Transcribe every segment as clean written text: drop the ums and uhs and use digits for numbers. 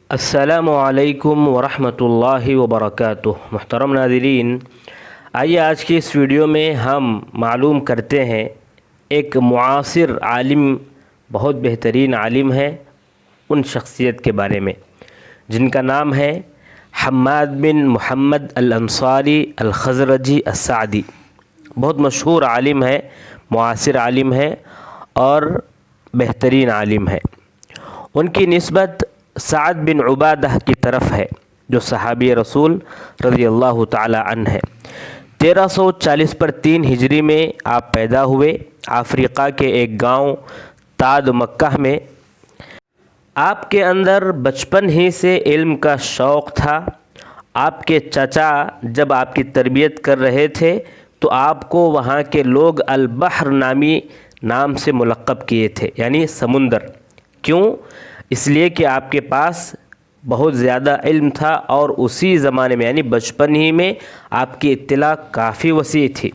السلام علیکم ورحمۃ اللہ وبرکاتہ۔ محترم ناظرین، آئیے آج کی اس ویڈیو میں ہم معلوم کرتے ہیں ایک معاصر عالم، بہت بہترین عالم ہے، ان شخصیت کے بارے میں جن کا نام ہے حماد بن محمد الانصاری الخزرجی السعدی۔ بہت مشہور عالم ہے، معاصر عالم ہے اور بہترین عالم ہے۔ ان کی نسبت سعد بن عبادہ کی طرف ہے، جو صحابی رسول رضی اللہ تعالی عنہ ہے۔ 1340 پر 3 ہجری میں آپ پیدا ہوئے افریقہ کے ایک گاؤں تاد مکہ میں۔ آپ کے اندر بچپن ہی سے علم کا شوق تھا۔ آپ کے چچا جب آپ کی تربیت کر رہے تھے تو آپ کو وہاں کے لوگ البحر نام سے ملقب کیے تھے، یعنی سمندر۔ کیوں؟ اس لیے کہ آپ کے پاس بہت زیادہ علم تھا اور اسی زمانے میں یعنی بچپن ہی میں آپ کی اطلاع کافی وسیع تھی۔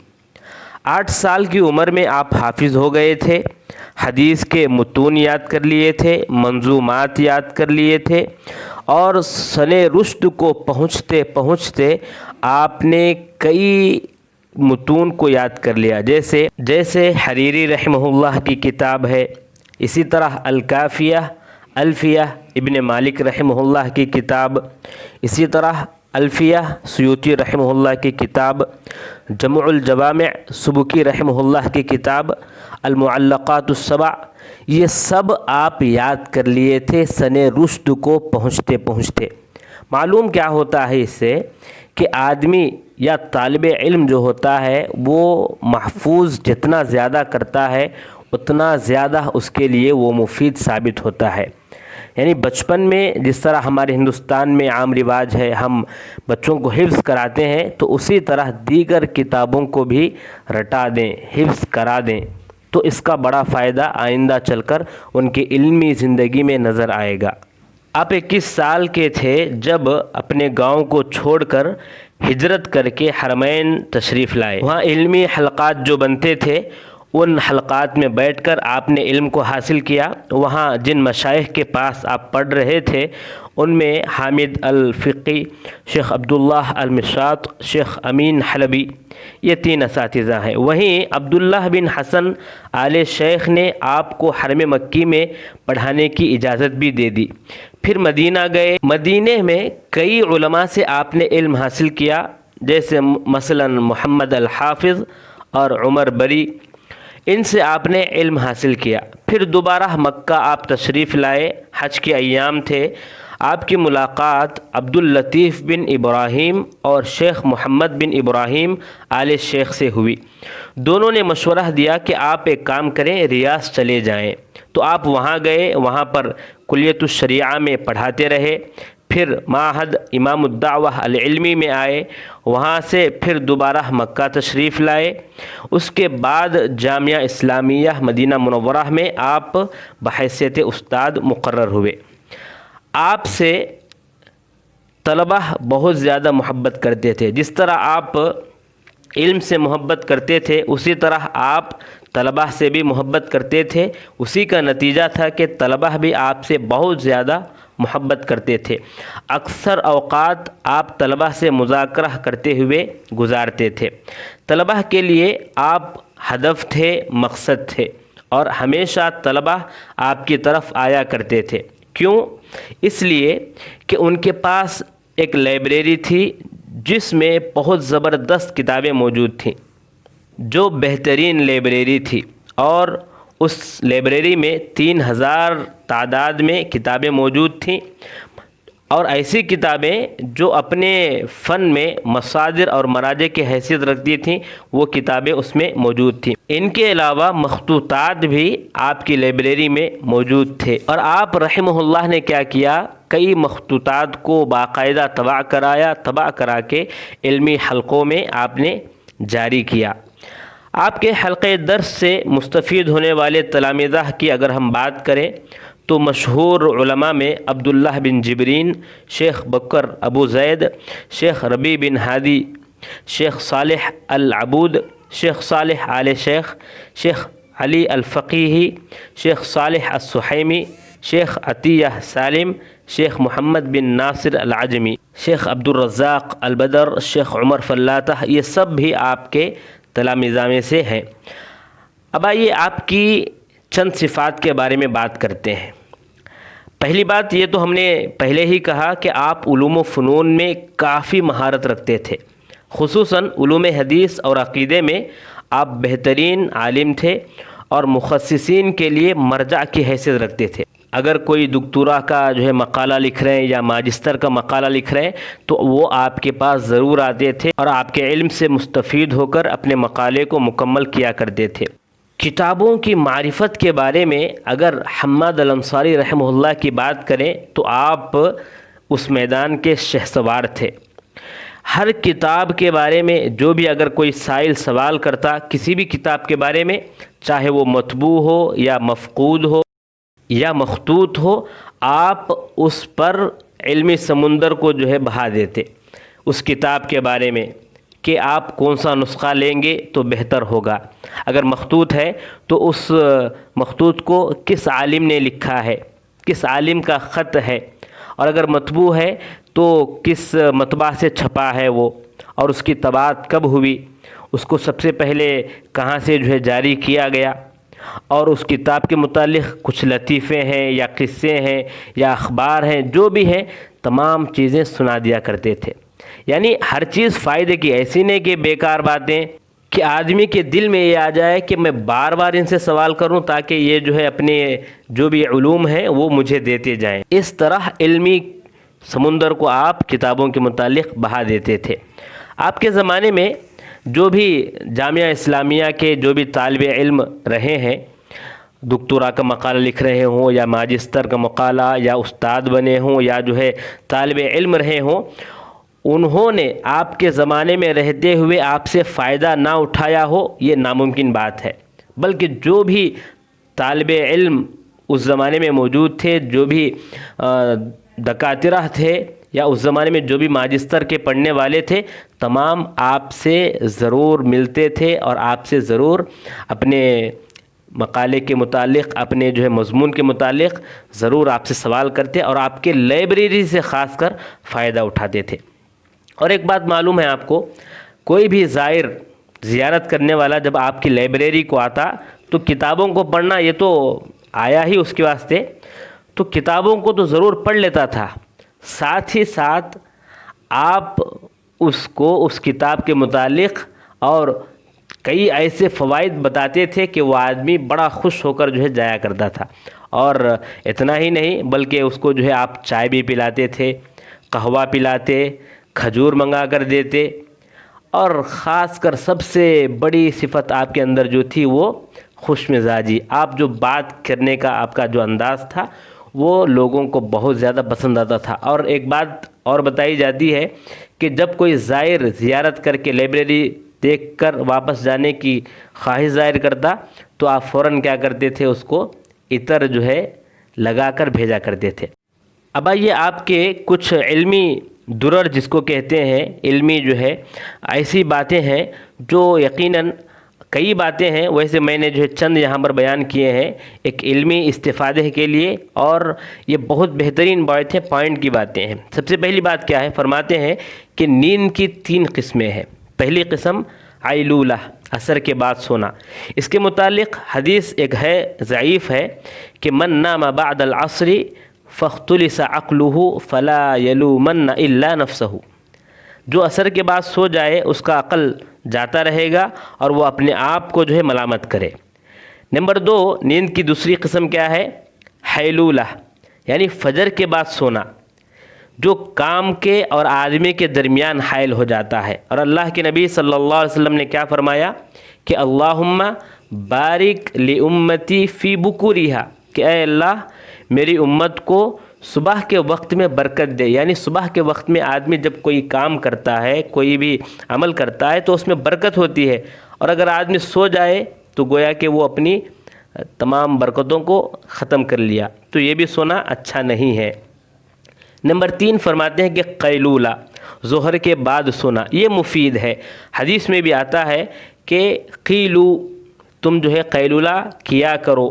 8 سال کی عمر میں آپ حافظ ہو گئے تھے، حدیث کے متون یاد کر لیے تھے، منظومات یاد کر لیے تھے اور سن رشد کو پہنچتے پہنچتے آپ نے کئی متون کو یاد کر لیا، جیسے حریری رحمہ اللہ کی کتاب ہے، اسی طرح الکافیہ، الفیہ ابن مالک رحمہ اللہ کی کتاب، اسی طرح الفیہ سیوطی رحمہ اللہ کی کتاب، جمع الجوامع سبکی رحمہ اللہ کی کتاب، المعلقات السبع، یہ سب آپ یاد کر لیے تھے سن رشد کو پہنچتے پہنچتے۔ معلوم کیا ہوتا ہے اس سے کہ آدمی یا طالب علم جو ہوتا ہے وہ محفوظ جتنا زیادہ کرتا ہے اتنا زیادہ اس کے لیے وہ مفید ثابت ہوتا ہے۔ یعنی بچپن میں جس طرح ہمارے ہندوستان میں عام رواج ہے ہم بچوں کو حفظ کراتے ہیں، تو اسی طرح دیگر کتابوں کو بھی رٹا دیں، حفظ کرا دیں، تو اس کا بڑا فائدہ آئندہ چل کر ان کی علمی زندگی میں نظر آئے گا۔ آپ 21 سال کے تھے جب اپنے گاؤں کو چھوڑ کر ہجرت کر کے حرمین تشریف لائے۔ وہاں علمی حلقات جو بنتے تھے ان حلقات میں بیٹھ کر آپ نے علم کو حاصل کیا۔ وہاں جن مشائخ کے پاس آپ پڑھ رہے تھے ان میں حامد الفقی، شیخ عبداللہ المشاط، شیخ امین حلبی، یہ 3 اساتذہ ہیں۔ وہیں عبداللہ بن حسن آل شیخ نے آپ کو حرم مکی میں پڑھانے کی اجازت بھی دے دی۔ پھر مدینہ گئے۔ مدینہ میں کئی علماء سے آپ نے علم حاصل کیا، جیسے مثلا محمد الحافظ اور عمر بری، ان سے آپ نے علم حاصل کیا۔ پھر دوبارہ مکہ آپ تشریف لائے، حج کے ایام تھے۔ آپ کی ملاقات عبداللطیف بن ابراہیم اور شیخ محمد بن ابراہیم آل شیخ سے ہوئی۔ دونوں نے مشورہ دیا کہ آپ ایک کام کریں، ریاض چلے جائیں۔ تو آپ وہاں گئے، وہاں پر کلیۃ الشریعہ میں پڑھاتے رہے۔ پھر معہد امام الدعوہ العلمی میں آئے، وہاں سے پھر دوبارہ مکہ تشریف لائے۔ اس کے بعد جامعہ اسلامیہ مدینہ منورہ میں آپ بحیثیت استاد مقرر ہوئے۔ آپ سے طلبہ بہت زیادہ محبت کرتے تھے۔ جس طرح آپ علم سے محبت کرتے تھے اسی طرح آپ طلبہ سے بھی محبت کرتے تھے۔ اسی کا نتیجہ تھا کہ طلبہ بھی آپ سے بہت زیادہ محبت کرتے تھے۔ اکثر اوقات آپ طلبہ سے مذاکرہ کرتے ہوئے گزارتے تھے۔ طلبہ کے لیے آپ ہدف تھے، مقصد تھے، اور ہمیشہ طلبہ آپ کی طرف آیا کرتے تھے۔ کیوں؟ اس لیے کہ ان کے پاس ایک لائبریری تھی جس میں بہت زبردست کتابیں موجود تھیں، جو بہترین لائبریری تھی، اور اس لائبریری میں 3000 تعداد میں کتابیں موجود تھیں، اور ایسی کتابیں جو اپنے فن میں مصادر اور مراجع کی حیثیت رکھتی تھیں، وہ کتابیں اس میں موجود تھیں۔ ان کے علاوہ مخطوطات بھی آپ کی لائبریری میں موجود تھے، اور آپ رحمہ اللہ نے کیا کیا، کئی مخطوطات کو باقاعدہ طبع کرا کے علمی حلقوں میں آپ نے جاری کیا۔ آپ کے حلقے درس سے مستفید ہونے والے تلامذہ کی اگر ہم بات کریں تو مشہور علماء میں عبداللہ بن جبرین، شیخ بکر ابو زید، شیخ ربیع بن ہادی، شیخ صالح العبود، شیخ صالح آل شیخ، شیخ علی الفقیہی، شیخ صالح السحیمی، شیخ عطیہ سالم، شیخ محمد بن ناصر العجمی، شیخ عبد الرزاق البدر، شیخ عمر فلاتہ، یہ سب بھی آپ کے تلامذہ میں سے ہیں۔ اب آئیے آپ کی چند صفات کے بارے میں بات کرتے ہیں۔ پہلی بات یہ تو ہم نے پہلے ہی کہا کہ آپ علوم و فنون میں کافی مہارت رکھتے تھے، خصوصاً علوم حدیث اور عقیدے میں آپ بہترین عالم تھے اور مخصصین کے لیے مرجع کی حیثیت رکھتے تھے۔ اگر کوئی دکتورا کا مقالہ لکھ رہے ہیں یا ماجسٹر کا مقالہ لکھ رہے ہیں تو وہ آپ کے پاس ضرور آتے تھے اور آپ کے علم سے مستفید ہو کر اپنے مقالے کو مکمل کیا کرتے تھے۔ کتابوں کی معرفت کے بارے میں اگر حماد الانصاری رحمہ اللہ کی بات کریں تو آپ اس میدان کے شہسوار تھے۔ ہر کتاب کے بارے میں جو بھی اگر کوئی سائل سوال کرتا کسی بھی کتاب کے بارے میں، چاہے وہ مطبوع ہو یا مفقود ہو یا مخطوط ہو، آپ اس پر علمی سمندر کو بہا دیتے اس کتاب کے بارے میں کہ آپ کون سا نسخہ لیں گے تو بہتر ہوگا۔ اگر مخطوط ہے تو اس مخطوط کو کس عالم نے لکھا ہے، کس عالم کا خط ہے، اور اگر مطبوع ہے تو کس مطبع سے چھپا ہے وہ، اور اس کی طباعت کب ہوئی، اس کو سب سے پہلے کہاں سے جاری کیا گیا، اور اس کتاب کے متعلق کچھ لطیفے ہیں یا قصے ہیں یا اخبار ہیں، جو بھی ہیں تمام چیزیں سنا دیا کرتے تھے۔ یعنی ہر چیز فائدے کی، ایسی نہیں کہ بیکار باتیں کہ آدمی کے دل میں یہ آ جائے کہ میں بار بار ان سے سوال کروں تاکہ یہ اپنے جو بھی علوم ہیں وہ مجھے دیتے جائیں۔ اس طرح علمی سمندر کو آپ کتابوں کے متعلق بہا دیتے تھے۔ آپ کے زمانے میں جو بھی جامعہ اسلامیہ کے جو بھی طالب علم رہے ہیں، دکتورا کا مقالہ لکھ رہے ہوں یا ماجسٹر کا مقالہ، یا استاد بنے ہوں یا طالب علم رہے ہوں، انہوں نے آپ کے زمانے میں رہتے ہوئے آپ سے فائدہ نہ اٹھایا ہو یہ ناممکن بات ہے، بلکہ جو بھی طالب علم اس زمانے میں موجود تھے، جو بھی دکاترہ تھے یا اس زمانے میں جو بھی ماجسٹر کے پڑھنے والے تھے، تمام آپ سے ضرور ملتے تھے اور آپ سے ضرور اپنے مقالے کے متعلق، اپنے مضمون کے متعلق ضرور آپ سے سوال کرتے اور آپ کے لائبریری سے خاص کر فائدہ اٹھاتے تھے۔ اور ایک بات معلوم ہے آپ کو، کوئی بھی زائر زیارت کرنے والا جب آپ کی لائبریری کو آتا تو کتابوں کو پڑھنا یہ تو آیا ہی اس کے واسطے، تو کتابوں کو تو ضرور پڑھ لیتا تھا، ساتھ ہی ساتھ آپ اس کو اس کتاب کے متعلق اور کئی ایسے فوائد بتاتے تھے کہ وہ آدمی بڑا خوش ہو کر جایا کرتا تھا۔ اور اتنا ہی نہیں بلکہ اس کو آپ چائے بھی پلاتے تھے، قہوہ پلاتے، کھجور منگا کر دیتے، اور خاص کر سب سے بڑی صفت آپ کے اندر جو تھی وہ خوش مزاجی۔ آپ جو بات کرنے کا آپ کا جو انداز تھا وہ لوگوں کو بہت زیادہ پسند آتا تھا۔ اور ایک بات اور بتائی جاتی ہے کہ جب کوئی زائر زیارت کر کے لائبریری دیکھ کر واپس جانے کی خواہش ظاہر کرتا تو آپ فوراً کیا کرتے تھے، اس کو عطر لگا کر بھیجا کرتے تھے۔ اب آئیے آپ کے کچھ علمی درر جس کو کہتے ہیں، علمی ایسی باتیں ہیں جو یقیناً کئی باتیں ہیں، ویسے میں نے چند یہاں پر بیان کیے ہیں ایک علمی استفادے کے لیے، اور یہ بہت بہترین باتیں، پوائنٹ کی باتیں ہیں۔ سب سے پہلی بات کیا ہے، فرماتے ہیں کہ نیند کی 3 قسمیں ہیں۔ پہلی قسم عیلولہ، عصر کے بعد سونا۔ اس کے متعلق حدیث ایک ہے، ضعیف ہے، کہ من نام بعد العصر فاختلس عقلہ فلا یلومن الا نفسہ، جو عصر کے بعد سو جائے اس کا عقل جاتا رہے گا اور وہ اپنے آپ کو ملامت کرے۔ نمبر 2، نیند کی دوسری قسم کیا ہے، حیلولہ، یعنی فجر کے بعد سونا، جو کام کے اور آدمی کے درمیان حائل ہو جاتا ہے۔ اور اللہ کے نبی صلی اللہ علیہ وسلم نے کیا فرمایا کہ اللہم بارک لامتی فی بکورہا، کہ اے اللہ میری امت کو صبح کے وقت میں برکت دے۔ یعنی صبح کے وقت میں آدمی جب کوئی کام کرتا ہے، کوئی بھی عمل کرتا ہے تو اس میں برکت ہوتی ہے، اور اگر آدمی سو جائے تو گویا کہ وہ اپنی تمام برکتوں کو ختم کر لیا، تو یہ بھی سونا اچھا نہیں ہے۔ نمبر 3 فرماتے ہیں کہ قیلولہ، ظہر کے بعد سونا، یہ مفید ہے۔ حدیث میں بھی آتا ہے کہ قیلو، تم قیلولہ کیا کرو،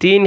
3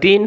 3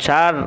4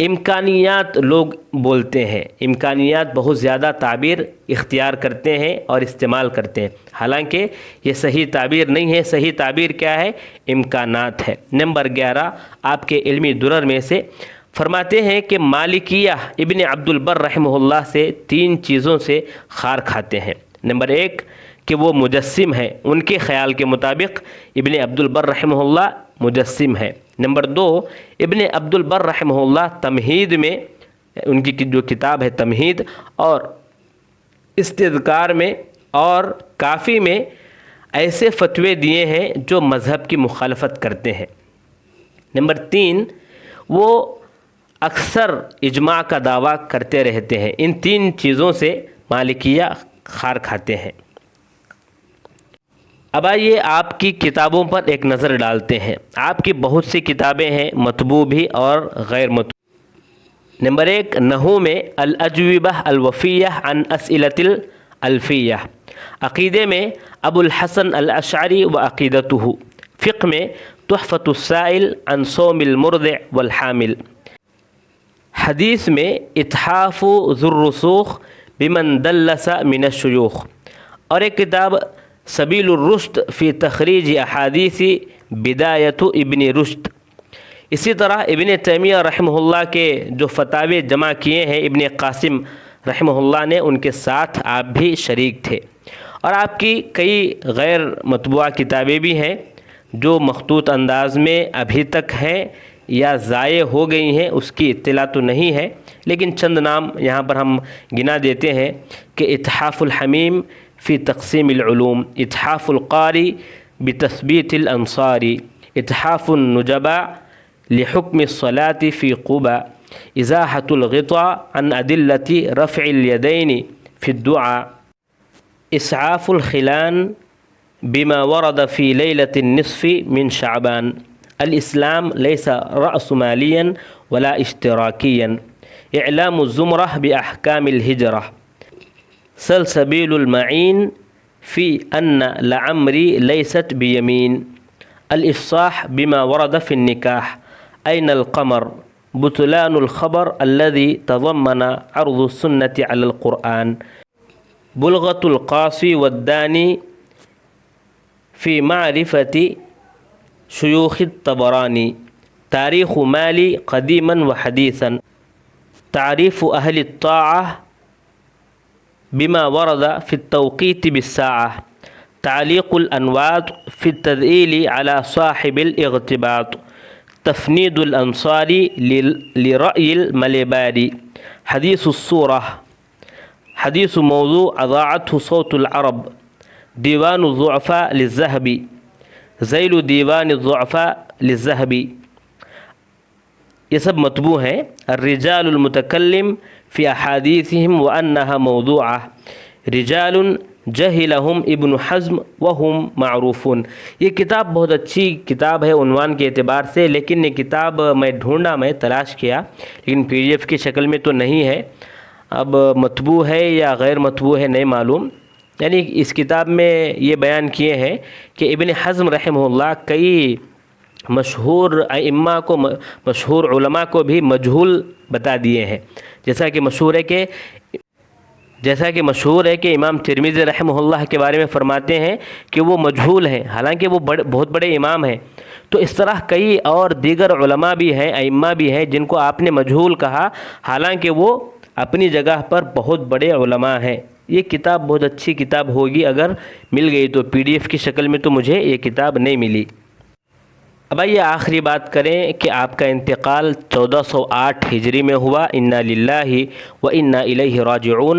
امکانیات لوگ بولتے ہیں، امکانیات بہت زیادہ تعبیر اختیار کرتے ہیں اور استعمال کرتے ہیں، حالانکہ یہ صحیح تعبیر نہیں ہے۔ صحیح تعبیر کیا ہے؟ امکانات ہے۔ نمبر 11 آپ کے علمی درر میں سے فرماتے ہیں کہ مالکیہ ابن عبد البر رحمہ اللہ سے 3 چیزوں سے خار کھاتے ہیں۔ نمبر 1 کہ وہ مجسم ہیں، ان کے خیال کے مطابق ابن عبد البر رحمہ اللہ مجسم ہے۔ نمبر 2 ابن عبد البر رحمہ اللہ تمہید میں، ان کی جو کتاب ہے تمہید اور استذکار میں اور کافی میں ایسے فتوے دیے ہیں جو مذہب کی مخالفت کرتے ہیں۔ نمبر 3 وہ اکثر اجماع کا دعویٰ کرتے رہتے ہیں۔ ان 3 چیزوں سے مالکیہ خار کھاتے ہیں۔ اب آئیے آپ کی کتابوں پر ایک نظر ڈالتے ہیں۔ آپ کی بہت سی کتابیں ہیں، مطبوع بھی اور غیر مطبوع۔ نمبر 1 نحو میں الاجوبہ الوفیہ عن اسئلۃ الالفیہ، عقیدے میں ابو الحسن الاشعری و عقیدتہ، فقہ میں تحفۃ السائل عن صوم المرضع والحامل، حدیث میں اتحاف ذو الرسوخ بمن دلس من الشیوخ، اور ایک کتاب سبیل الرشد فی تخریج احادیث بدایت ابن رشد۔ اسی طرح ابن تیمیہ رحمہ اللہ کے جو فتاوی جمع کیے ہیں ابن قاسم رحمہ اللہ نے، ان کے ساتھ آپ بھی شریک تھے۔ اور آپ کی کئی غیر مطبوعہ کتابیں بھی ہیں جو مخطوط انداز میں ابھی تک ہیں یا ضائع ہو گئی ہیں، اس کی اطلاع تو نہیں ہے، لیکن چند نام یہاں پر ہم گنا دیتے ہیں کہ اتحاف الحمیم فی تقسیم العلوم، اتحاف القاری بتثبیت الانصاری، اتحاف النجبہ لحکم الصلاة فی قبا، ازاحۃ الغطاء عن ادلۃ رفع الیدین فی الدعاء، اسعاف الخلان بما ورد فی لیلۃ النصف من شعبان، الاسلام لیس رأس مالیا ولا اشتراکیا، اعلام الزمرہ باحکام الہجرہ، سلسبیل المعین فی ان لعمری لیست بیمین، الافصاح بما ورد فی النکاح، این القمر، بطلان الخبر الذي تضمن عرض السنة على القرآن، بلغة القاصي والداني في معرفة شيوخ الطبراني، تاريخ مالي قديما وحديثا، تعريف أهل الطاعة بما ورد في التوقيت بالساعة، تعليق الأنواد في التذييل على صاحب الاغتباط، تفنيد الأنصار لرأي المليباري، حديث الصورة، حديث موضوع أضاعته صوت العرب، ديوان الضعفاء للذهبي، ذیل دیوان الضعفاء للذهبی، یہ سب مطبوع ہیں۔ الرجال المتکلم فی احادیثہم وانہا موضوعہ، رجال جہلہم ابن حزم وہم معروفون۔ یہ کتاب بہت اچھی کتاب ہے عنوان کے اعتبار سے، لیکن یہ کتاب میں ڈھونڈا، میں تلاش کیا، لیکن PDF کی شکل میں تو نہیں ہے۔ اب مطبوع ہے یا غیر مطبوع ہے نہیں معلوم۔ یعنی اس کتاب میں یہ بیان کیے ہیں کہ ابن حزم رحمہ اللہ کئی مشہور ائمہ کو، مشہور علماء کو بھی مجہول بتا دیے ہیں، جیسا کہ مشہور ہے کہ امام ترمذی رحمہ اللہ کے بارے میں فرماتے ہیں کہ وہ مجہول ہیں، حالانکہ وہ بہت بڑے امام ہیں۔ تو اس طرح کئی اور دیگر علماء بھی ہیں، ائمہ بھی ہیں جن کو آپ نے مجہول کہا، حالانکہ وہ اپنی جگہ پر بہت بڑے علماء ہیں۔ یہ کتاب بہت اچھی کتاب ہوگی، اگر مل گئی تو PDF کی شکل میں تو مجھے یہ کتاب نہیں ملی۔ اب آئیے آخری بات کریں کہ آپ کا انتقال 1408 ہجری میں ہوا۔ انا للہ و انا الیہ راجعون۔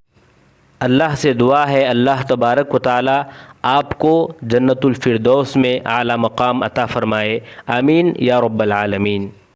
اللہ سے دعا ہے اللہ تبارک و تعالی آپ کو جنت الفردوس میں اعلیٰ مقام عطا فرمائے، آمین یا رب العالمین۔